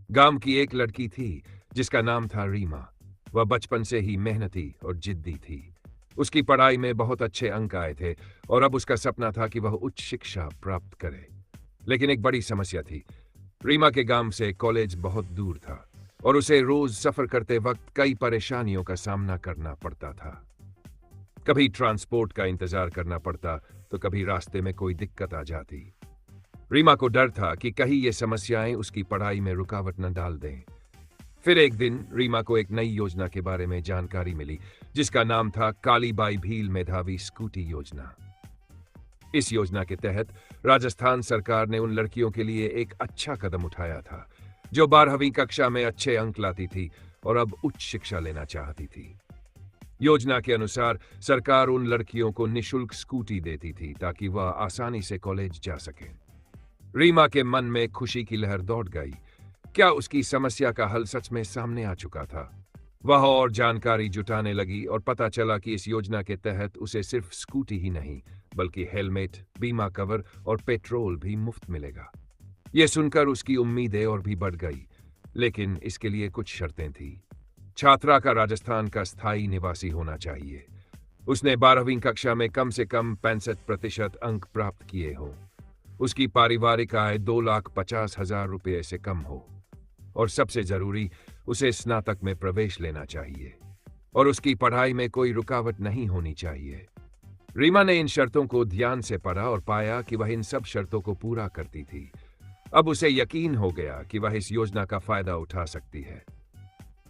गांव की एक लड़की थी जिसका नाम था रीमा। वह बचपन से ही मेहनती और जिद्दी थी। उसकी पढ़ाई में बहुत अच्छे अंक आए थे और अब उसका सपना था कि वह उच्च शिक्षा प्राप्त करे। लेकिन एक बड़ी समस्या थी। रीमा के गांव से कॉलेज बहुत दूर था और उसे रोज सफर करते वक्त कई परेशानियों का सामना करना पड़ता था। कभी ट्रांसपोर्ट का इंतजार करना पड़ता तो कभी रास्ते में कोई दिक्कत आ जाती। रीमा को डर था कि कहीं ये समस्याएं उसकी पढ़ाई में रुकावट न डाल दें। फिर एक दिन रीमा को एक नई योजना के बारे में जानकारी मिली जिसका नाम था कालीबाई भील मेधावी स्कूटी योजना। इस योजना के तहत राजस्थान सरकार ने उन लड़कियों के लिए एक अच्छा कदम उठाया था जो 12वीं कक्षा में अच्छे अंक लाती थी और अब उच्च शिक्षा लेना चाहती थी। योजना के अनुसार सरकार उन लड़कियों को निशुल्क स्कूटी देती थी ताकि वह आसानी से कॉलेज जा सकें। रीमा के मन में खुशी की लहर दौड़ गई। क्या उसकी समस्या का हल सच में सामने आ चुका था? वह और जानकारी जुटाने लगी और पता चला कि इस योजना के तहत उसे सिर्फ स्कूटी ही नहीं बल्कि हेलमेट, बीमा कवर और पेट्रोल भी मुफ्त मिलेगा। यह सुनकर उसकी उम्मीदें और भी बढ़ गई, लेकिन इसके लिए कुछ शर्तें थी। छात्रा का राजस्थान का स्थायी निवासी होना चाहिए। उसने 12वीं कक्षा में कम से कम 65% अंक प्राप्त किए हों। उसकी पारिवारिक आय 2,50,000 रुपये से कम हो और सबसे जरूरी, उसे स्नातक में प्रवेश लेना चाहिए और उसकी पढ़ाई में कोई रुकावट नहीं होनी चाहिए। रीमा ने इन शर्तों को ध्यान से पढ़ा और पाया कि वह इन सब शर्तों को पूरा करती थी। अब उसे यकीन हो गया कि वह इस योजना का फायदा उठा सकती है।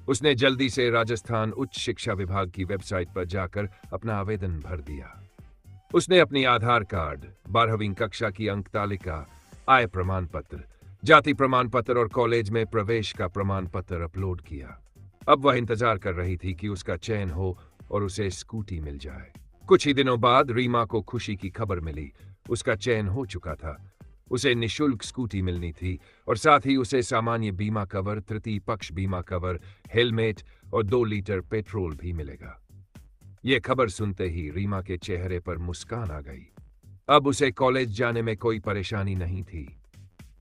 उसने जल्दी से राजस्थान उच्च शिक्षा विभाग की वेबसाइट पर जाकर अपना आवेदन भर दिया। उसने अपनी आधार कार्ड, 12वीं कक्षा की अंक तालिका, आय प्रमाण पत्र, जाति प्रमाण पत्र और कॉलेज में प्रवेश का प्रमाण पत्र अपलोड किया। अब वह इंतजार कर रही थी कि उसका चयन हो और उसे स्कूटी मिल जाए। कुछ ही दिनों बाद रीमा को खुशी की खबर मिली। उसका चयन हो चुका था। उसे निशुल्क स्कूटी मिलनी थी और साथ ही उसे सामान्य बीमा कवर, तृतीय पक्ष बीमा कवर, हेलमेट और 2 लीटर पेट्रोल भी मिलेगा। यह खबर सुनते ही रीमा के चेहरे पर मुस्कान आ गई। अब उसे कॉलेज जाने में कोई परेशानी नहीं थी।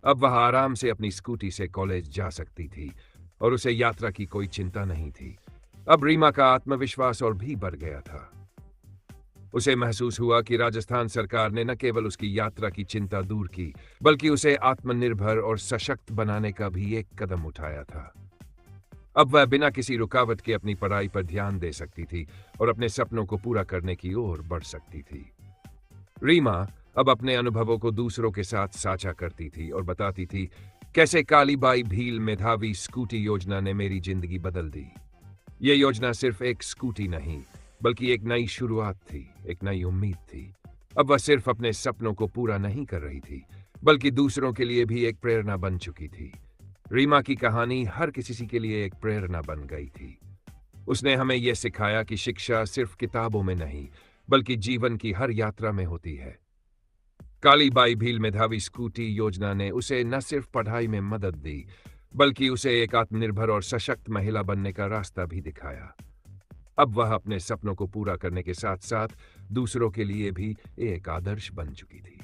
अब वह आराम से अपनी स्कूटी से कॉलेज जा सकती थी और उसे यात्रा की कोई चिंता नहीं थी। अब रीमा का आत्मविश्वास और भी बढ़ गया था। उसे महसूस हुआ कि राजस्थान सरकार ने न केवल उसकी यात्रा की चिंता दूर की, बल्कि उसे आत्मनिर्भर और सशक्त बनाने का भी एक कदम उठाया था। अब वह बिना किसी रुकावट के अपनी पढ़ाई पर ध्यान दे सकती थी और अपने सपनों को पूरा करने की ओर बढ़ सकती थी। रीमा अब अपने अनुभवों को दूसरों के साथ साझा करती थी और बताती थी कैसे कालीबाई भील मेधावी स्कूटी योजना ने मेरी जिंदगी बदल दी। ये योजना सिर्फ एक स्कूटी नहीं बल्कि एक नई शुरुआत थी, एक नई उम्मीद थी। अब वह सिर्फ अपने सपनों को पूरा नहीं कर रही थी बल्कि दूसरों के लिए भी एक प्रेरणा बन चुकी थी। रीमा की कहानी हर किसी के लिए एक प्रेरणा बन गई थी। उसने हमें यह सिखाया कि शिक्षा सिर्फ किताबों में नहीं बल्कि जीवन की हर यात्रा में होती है। कालीबाई भील मेधावी स्कूटी योजना ने उसे न सिर्फ पढ़ाई में मदद दी बल्कि उसे एक आत्मनिर्भर और सशक्त महिला बनने का रास्ता भी दिखाया। अब वह अपने सपनों को पूरा करने के साथ साथ दूसरों के लिए भी एक आदर्श बन चुकी थी।